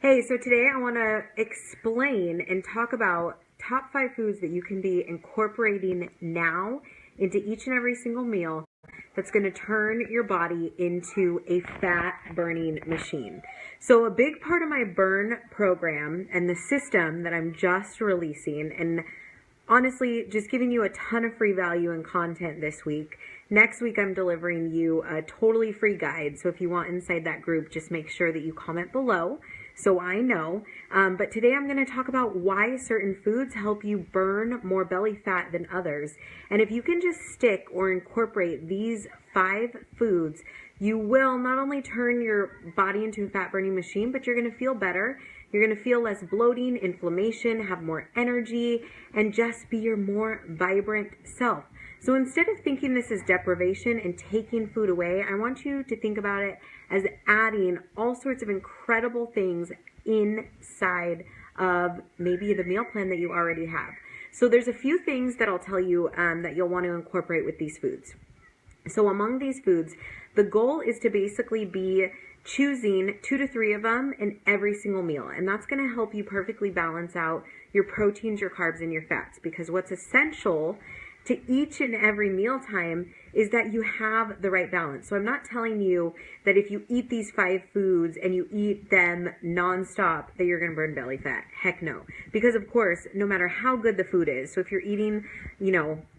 Hey, so today I want to explain and talk about top 5 foods that you can be incorporating now into each and every single meal that's going to turn your body into a fat burning machine. So a big part of my burn program and the system that I'm just releasing, and honestly, just giving you a ton of free value and content this week. Next week, I'm delivering you a totally free guide. So if you want inside that group, just make sure that you comment below so I know. But today I'm going to talk about why certain foods help you burn more belly fat than others. And if you can just stick or incorporate these 5 foods, you will not only turn your body into a fat burning machine, but you're going to feel better. You're going to feel less bloating, inflammation, have more energy, and just be your more vibrant self. So instead of thinking this is deprivation and taking food away, I want you to think about it as adding all sorts of incredible things inside of maybe the meal plan that you already have. So there's a few things that I'll tell you that you'll want to incorporate with these foods. So among these foods, the goal is to basically be choosing 2 to 3 of them in every single meal. And that's going to help you perfectly balance out your proteins, your carbs, and your fats. Because what's essential to each and every mealtime is that you have the right balance. So I'm not telling you that if you eat these 5 foods and you eat them nonstop that you're going to burn belly fat. Heck no. Because of course, no matter how good the food is, so if you're eating,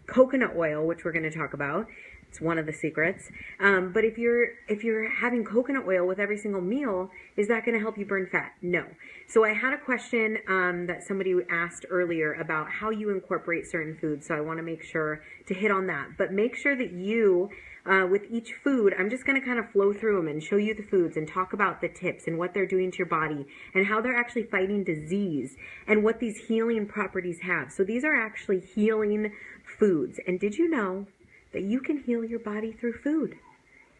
coconut oil, which we're going to talk about, it's one of the secrets. But if you're having coconut oil with every single meal, is that going to help you burn fat? No. So I had a question that somebody asked earlier about how you incorporate certain foods. So I want to make sure to hit on that. But make sure that you, with each food, I'm just going to kind of flow through them and show you the foods and talk about the tips and what they're doing to your body and how they're actually fighting disease and what these healing properties have. So these are actually healing foods. And did you know that you can heal your body through food?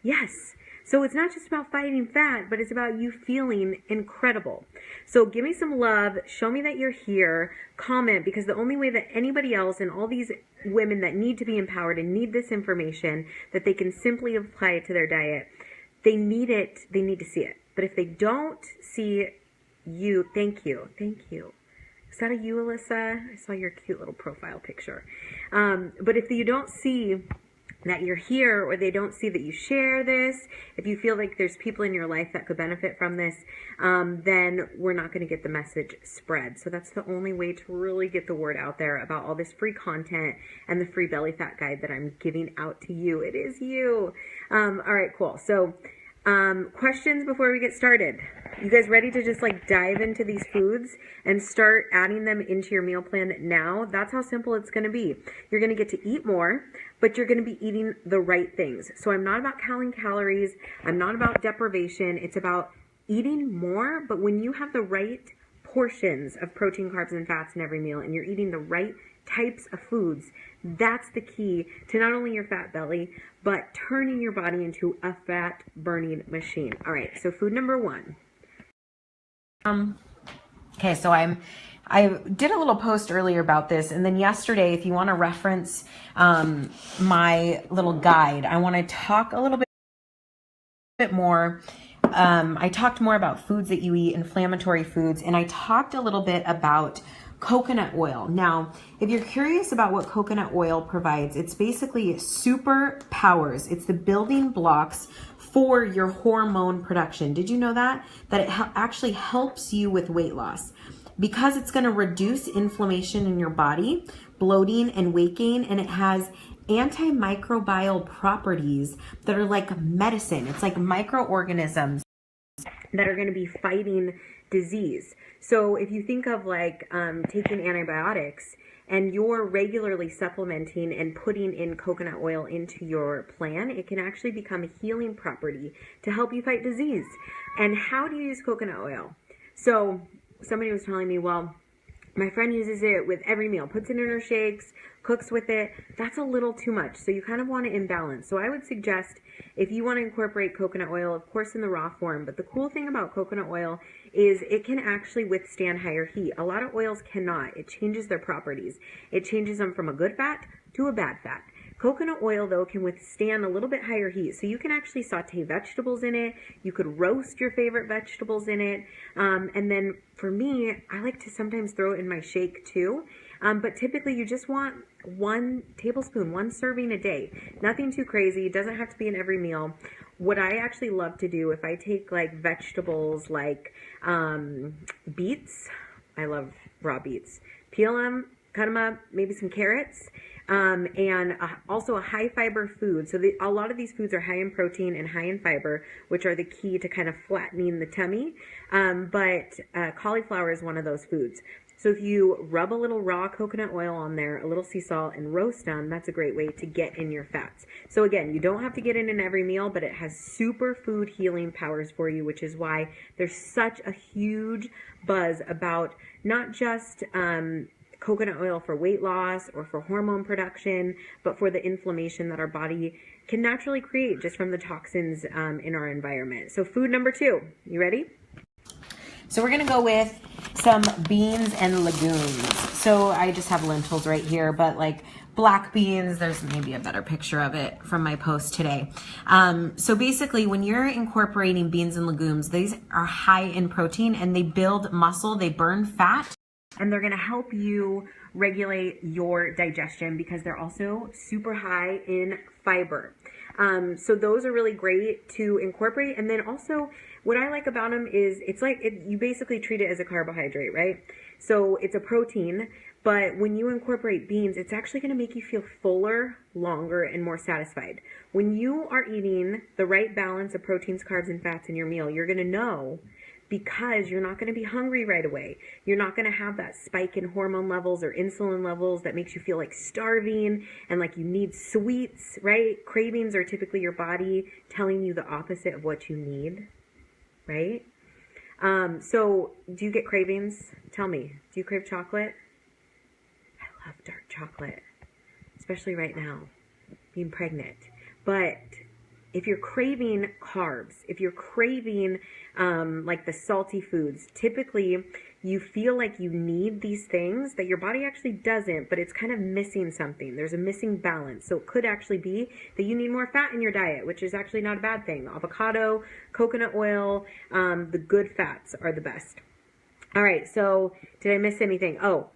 Yes. So it's not just about fighting fat, but it's about you feeling incredible. So give me some love. Show me that you're here. Comment, because the only way that anybody else and all these women that need to be empowered and need this information that they can simply apply it to their diet, they need it. They need to see it. But if they don't see you, thank you. Thank you. Is that a you, Alyssa? I saw your cute little profile picture. But if you don't see that you're here, or they don't see that you share this, if you feel like there's people in your life that could benefit from this, then we're not going to get the message spread. So that's the only way to really get the word out there about all this free content and the free belly fat guide that I'm giving out to you. It is you. All right, cool. So questions before we get started? You guys ready to just dive into these foods and start adding them into your meal plan now? That's how simple it's going to be. You're going to get to eat more, but you're going to be eating the right things. So I'm not about counting calories. I'm not about deprivation. It's about eating more, but when you have the right portions of protein, carbs, and fats in every meal, and you're eating the right types of foods, that's the key to not only your fat belly, but turning your body into a fat burning machine. All right, so food number 1. Okay, so I did a little post earlier about this, and then yesterday, if you want to reference my little guide, I want to talk a little bit more. I talked more about foods that you eat, inflammatory foods, and I talked a little bit about coconut oil. Now, if you're curious about what coconut oil provides, it's basically superpowers. It's the building blocks for your hormone production. Did you know that? That it actually helps you with weight loss because it's going to reduce inflammation in your body, bloating and weight gain, and it has antimicrobial properties that are like medicine. It's like microorganisms that are going to be fighting disease. So if you think of taking antibiotics and you're regularly supplementing and putting in coconut oil into your plan, it can actually become a healing property to help you fight disease. And how do you use coconut oil? So somebody was telling me, well, my friend uses it with every meal, puts it in her shakes, cooks with it. That's a little too much. So you kind of want to imbalance. So I would suggest if you want to incorporate coconut oil, of course in the raw form, but the cool thing about coconut oil is it can actually withstand higher heat. A lot of oils cannot. It changes their properties. It changes them from a good fat to a bad fat. Coconut oil, though, can withstand a little bit higher heat. So you can actually saute vegetables in it. You could roast your favorite vegetables in it. And then for me, I like to sometimes throw it in my shake too. But typically you just want 1 tablespoon, 1 serving a day. Nothing too crazy. It doesn't have to be in every meal. What I actually love to do, if I take like vegetables like beets, I love raw beets, peel them, cut them up, maybe some carrots, and also a high fiber food. So a lot of these foods are high in protein and high in fiber, which are the key to kind of flattening the tummy. But cauliflower is one of those foods. So if you rub a little raw coconut oil on there, a little sea salt, and roast them, that's a great way to get in your fats. So again, you don't have to get it in every meal, but it has super food healing powers for you, which is why there's such a huge buzz about not just coconut oil for weight loss or for hormone production, but for the inflammation that our body can naturally create just from the toxins in our environment. So food number 2, you ready? So we're going to go with some beans and legumes. So I just have lentils right here, but like black beans, there's maybe a better picture of it from my post today. So basically when you're incorporating beans and legumes, these are high in protein and they build muscle, they burn fat, and they're going to help you regulate your digestion because they're also super high in fiber. So those are really great to incorporate. And then also what I like about them is it's like you basically treat it as a carbohydrate, right? So it's a protein, but when you incorporate beans, it's actually going to make you feel fuller, longer, and more satisfied. When you are eating the right balance of proteins, carbs, and fats in your meal, you're going to know, because you're not going to be hungry right away. You're not going to have that spike in hormone levels or insulin levels that makes you feel like starving and like you need sweets, right? Cravings are typically your body telling you the opposite of what you need, right? So do you get cravings? Tell me, do you crave chocolate? I love dark chocolate, especially right now, being pregnant. But if you're craving carbs, if you're craving like the salty foods, typically you feel like you need these things that your body actually doesn't, but it's kind of missing something. There's a missing balance. So it could actually be that you need more fat in your diet, which is actually not a bad thing. Avocado, coconut oil, the good fats are the best. All right, so did I miss anything? Oh,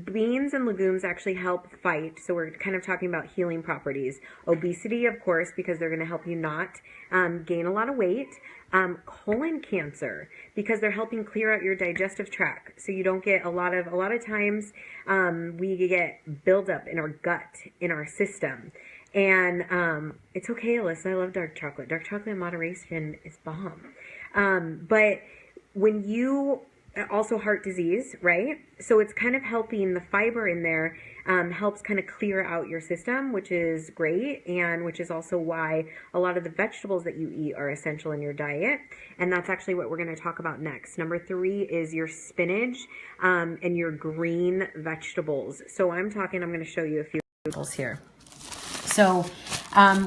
beans and legumes actually help fight, so we're kind of talking about healing properties. Obesity, of course, because they're going to help you not gain a lot of weight. Colon cancer, because they're helping clear out your digestive tract, so you don't get a lot of times we get buildup in our gut, in our system. And it's okay, Alyssa, I love dark chocolate. Dark chocolate in moderation is bomb. But when you also heart disease, right? So it's kind of helping the fiber in there, helps kind of clear out your system, which is great, and which is also why a lot of the vegetables that you eat are essential in your diet. And that's actually what we're going to talk about next. Number 3 is your spinach and your green vegetables. So I'm going to show you a few vegetables here. So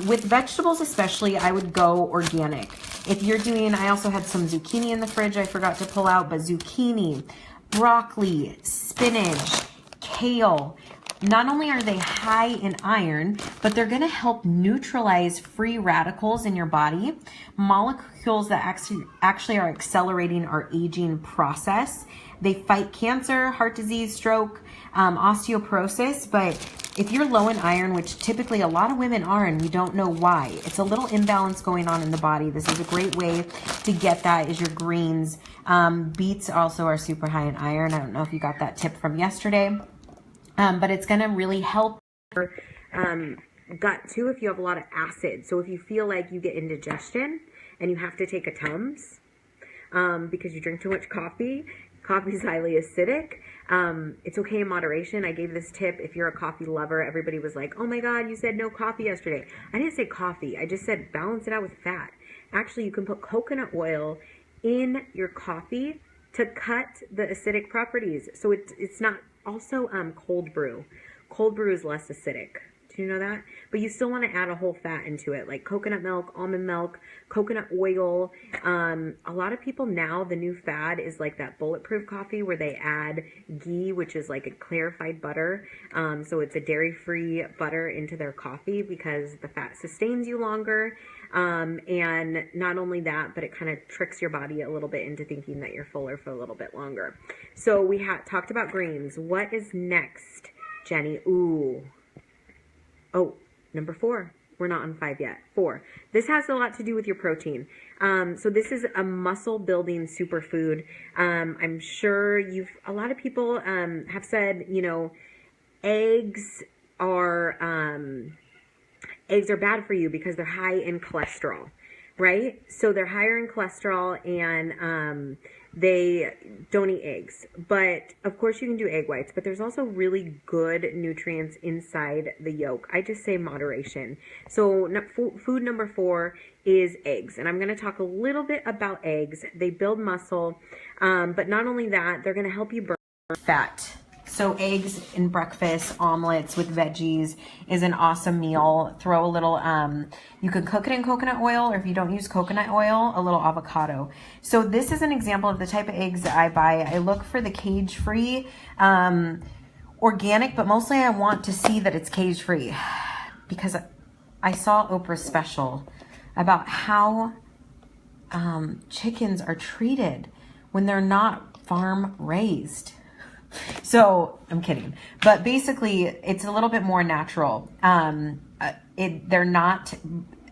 with vegetables especially, I would go organic. If you're doing, I also had some zucchini in the fridge I forgot to pull out, but zucchini, broccoli, spinach, kale, not only are they high in iron, but they're going to help neutralize free radicals in your body, molecules that actually are accelerating our aging process. They fight cancer, heart disease, stroke, osteoporosis, but if you're low in iron, which typically a lot of women are and we don't know why, it's a little imbalance going on in the body. This is a great way to get that is your greens. Beets also are super high in iron. I don't know if you got that tip from yesterday, but it's going to really help your gut too if you have a lot of acid. So if you feel like you get indigestion and you have to take a Tums because you drink too much coffee, coffee is highly acidic. It's okay in moderation. I gave this tip if you're a coffee lover. Everybody was like, oh my God, you said no coffee yesterday. I didn't say coffee. I just said balance it out with fat. Actually, you can put coconut oil in your coffee to cut the acidic properties. So it's not also cold brew. Cold brew is less acidic. Do you know that? but you still want to add a whole fat into it, like coconut milk, almond milk, coconut oil. A lot of people now, the new fad is like that bulletproof coffee where they add ghee, which is like a clarified butter. So it's a dairy-free butter into their coffee because the fat sustains you longer. And not only that, but it kind of tricks your body a little bit into thinking that you're fuller for a little bit longer. So we talked about greens. What is next, Jenny? Ooh. Oh, number 4. We're not on 5 yet. 4. This has a lot to do with your protein. So this is a muscle building superfood. I'm sure a lot of people have said, eggs are bad for you because they're high in cholesterol, right? So they're higher in cholesterol, and they don't eat eggs. But of course you can do egg whites, but there's also really good nutrients inside the yolk. I just say moderation. So food number 4 is eggs. And I'm going to talk a little bit about eggs. They build muscle, but not only that, they're going to help you burn fat. So eggs in breakfast, omelets with veggies is an awesome meal. Throw a little, you could cook it in coconut oil, or if you don't use coconut oil, a little avocado. So this is an example of the type of eggs that I buy. I look for the cage-free, organic, but mostly I want to see that it's cage-free because I saw Oprah's special about how chickens are treated when they're not farm raised. So I'm kidding, but basically it's a little bit more natural. They're not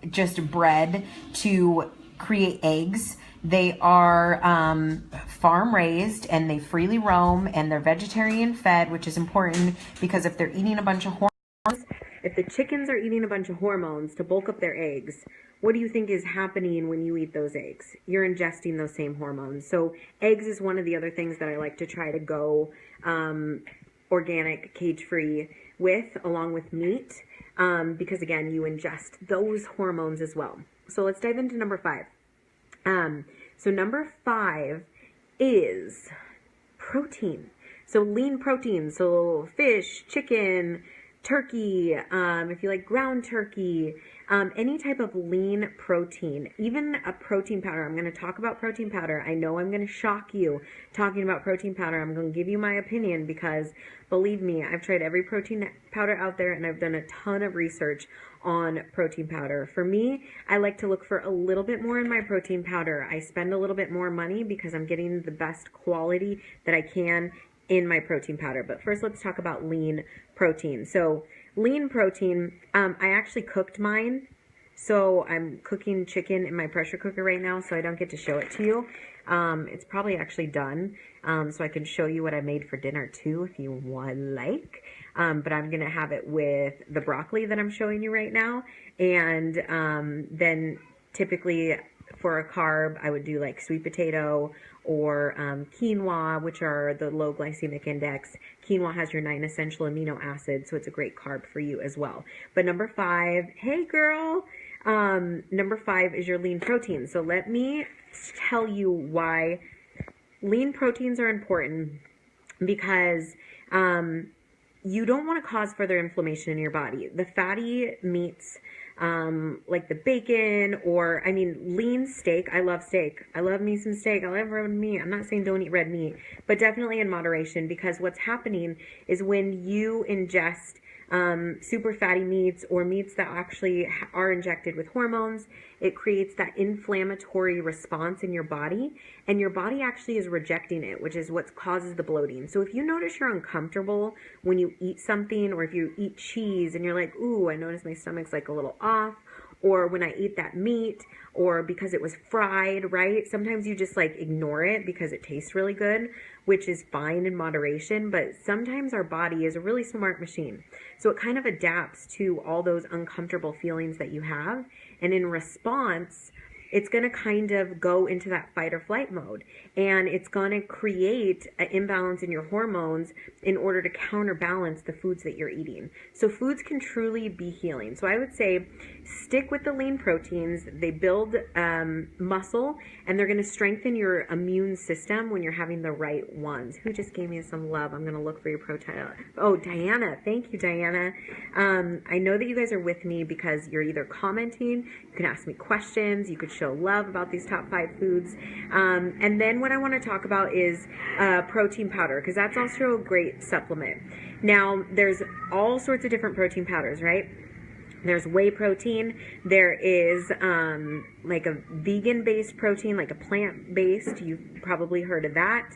just bred to create eggs. They are farm raised, and they freely roam, and they're vegetarian fed, which is important because if they're eating a bunch of hormones, if the chickens are eating a bunch of hormones to bulk up their eggs, what do you think is happening when you eat those eggs? You're ingesting those same hormones. So eggs is one of the other things that I like to try to go organic, cage-free with, along with meat, because again, you ingest those hormones as well. So let's dive into number 5. So number 5 is protein. So lean protein, so fish, chicken, turkey, if you like ground turkey, any type of lean protein, even a protein powder. I'm going to talk about protein powder. I know I'm going to shock you talking about protein powder. I'm going to give you my opinion because, believe me, I've tried every protein powder out there, and I've done a ton of research on protein powder. For me, I like to look for a little bit more in my protein powder. I spend a little bit more money because I'm getting the best quality that I can in my protein powder. But first, let's talk about lean protein. So lean protein, I actually cooked mine. So I'm cooking chicken in my pressure cooker right now, so I don't get to show it to you. It's probably actually done, so I can show you what I made for dinner too if you would like. But I'm going to have it with the broccoli that I'm showing you right now. And then typically for a carb, I would do like sweet potato or quinoa, which are the low glycemic index. Quinoa has your 9 essential amino acids, so it's a great carb for you as well. But number 5, hey girl, number 5 is your lean protein. So let me tell you why lean proteins are important, because you don't want to cause further inflammation in your body. The fatty meats, like the bacon, or lean steak. I love steak. I love me some steak. I love red meat. I'm not saying don't eat red meat, but definitely in moderation, because what's happening is when you ingest super fatty meats or meats that actually are injected with hormones, it creates that inflammatory response in your body, and your body actually is rejecting it, which is what causes the bloating. So if you notice you're uncomfortable when you eat something, or if you eat cheese and you're like, ooh, I notice my stomach's like a little off, or when I eat that meat, or because it was fried, right? Sometimes you just like ignore it because it tastes really good, which is fine in moderation, but sometimes our body is a really smart machine. So it kind of adapts to all those uncomfortable feelings that you have, and in response, it's going to kind of go into that fight or flight mode. And it's going to create an imbalance in your hormones in order to counterbalance the foods that you're eating. So foods can truly be healing. So I would say stick with the lean proteins. They build muscle, and they're going to strengthen your immune system when you're having the right ones. Who just gave me some love? I'm going to look for your protein. Oh, Diana. Thank you, Diana. I know that you guys are with me because you're either commenting, you can ask me questions, you could show love about these top 5 foods. And then what I want to talk about is protein powder, because that's also a great supplement. Now, there's all sorts of different protein powders, right? There's whey protein. There is like a vegan-based protein, like a plant-based. You've probably heard of that.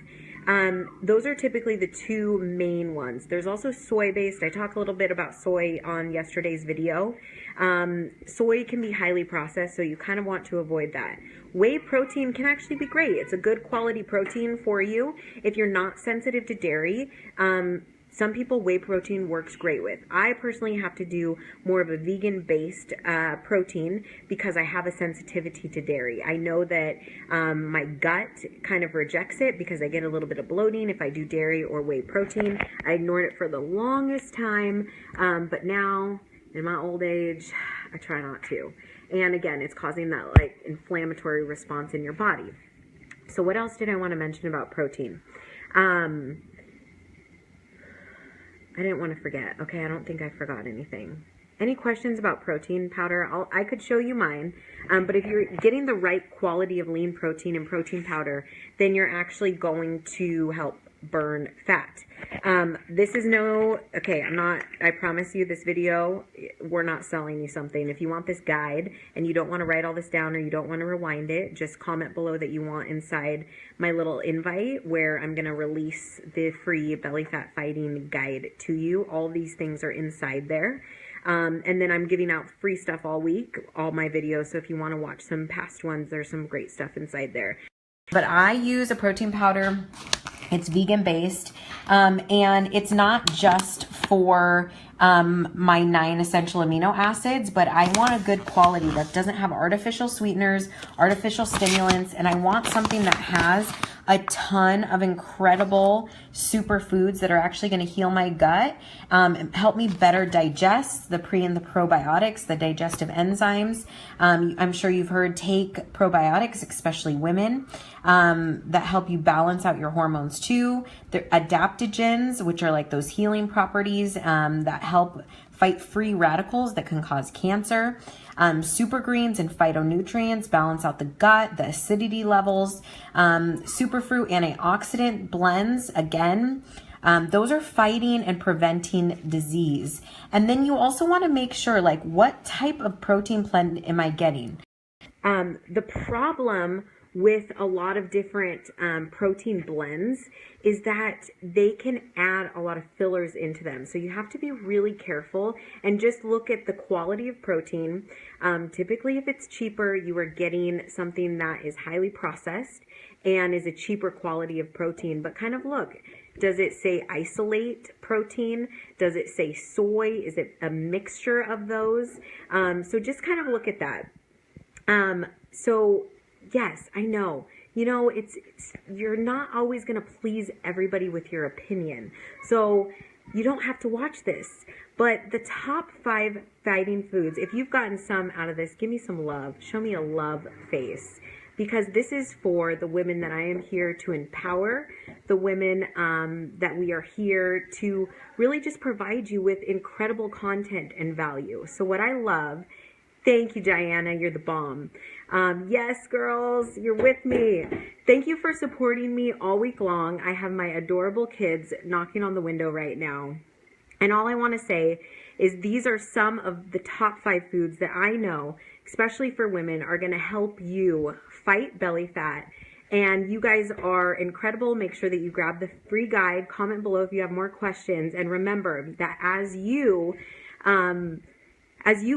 Those are typically the 2 main ones. There's also soy-based. I talked a little bit about soy on yesterday's video. Soy can be highly processed, so you kind of want to avoid that. Whey protein can actually be great. It's a good quality protein for you if you're not sensitive to dairy. Some people whey protein works great with. I personally have to do more of a vegan-based protein because I have a sensitivity to dairy. I know that my gut kind of rejects it because I get a little bit of bloating if I do dairy or whey protein. I ignored it for the longest time, but now in my old age, I try not to. And again, it's causing that like inflammatory response in your body. So what else did I want to mention about protein? I didn't want to forget. Okay, I don't think I forgot anything. Any questions about protein powder? I could show you mine, but if you're getting the right quality of lean protein and protein powder, then you're actually going to help burn fat. This is okay, I promise you this video, we're not selling you something. If you want this guide and you don't want to write all this down or you don't want to rewind it, just comment below that you want inside my little invite where I'm going to release the free belly fat fighting guide to you. All these things are inside there. And then I'm giving out free stuff all week, all my videos. So if you want to watch some past ones, there's some great stuff inside there. But I use a protein powder. It's vegan based, and it's not just for my 9 essential amino acids, but I want a good quality that doesn't have artificial sweeteners, artificial stimulants, and I want something that has a ton of incredible superfoods that are actually going to heal my gut, help me better digest the pre and the probiotics, the digestive enzymes. I'm sure you've heard take probiotics, especially women, that help you balance out your hormones too. They're adaptogens, which are like those healing properties that help fight free radicals that can cause cancer. Super greens and phytonutrients balance out the gut, the acidity levels. Superfruit antioxidant blends, again, those are fighting and preventing disease. And then you also want to make sure, like, what type of protein blend am I getting? The problem with a lot of different protein blends is that they can add a lot of fillers into them. So you have to be really careful and just look at the quality of protein. Typically, if it's cheaper, you are getting something that is highly processed and is a cheaper quality of protein. But kind of look, does it say isolate protein? Does it say soy? Is it a mixture of those? So just kind of look at that. So yes, I know. You know, you're not always going to please everybody with your opinion. So you don't have to watch this. But the top 5 fighting foods, if you've gotten some out of this, give me some love. Show me a love face. Because this is for the women that I am here to empower, the women that we are here to really just provide you with incredible content and value. So what I love, thank you, Diana, you're the bomb. Yes, girls, you're with me. Thank you for supporting me all week long. I have my adorable kids knocking on the window right now. And all I want to say is these are some of the top 5 foods that I know, especially for women, are going to help you fight belly fat. And you guys are incredible. Make sure that you grab the free guide. Comment below if you have more questions. And remember that as you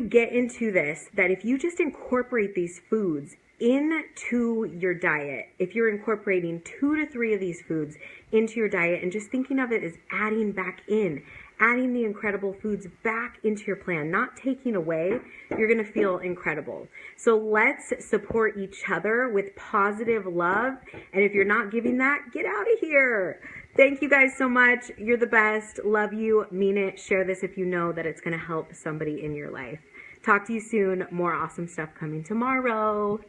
get into this, that if you just incorporate these foods into your diet, if you're incorporating 2 to 3 of these foods into your diet and just thinking of it as adding back in, adding the incredible foods back into your plan, not taking away, you're going to feel incredible. So let's support each other with positive love. And if you're not giving that, get out of here. Thank you guys so much. You're the best. Love you. Mean it. Share this if you know that it's going to help somebody in your life. Talk to you soon. More awesome stuff coming tomorrow.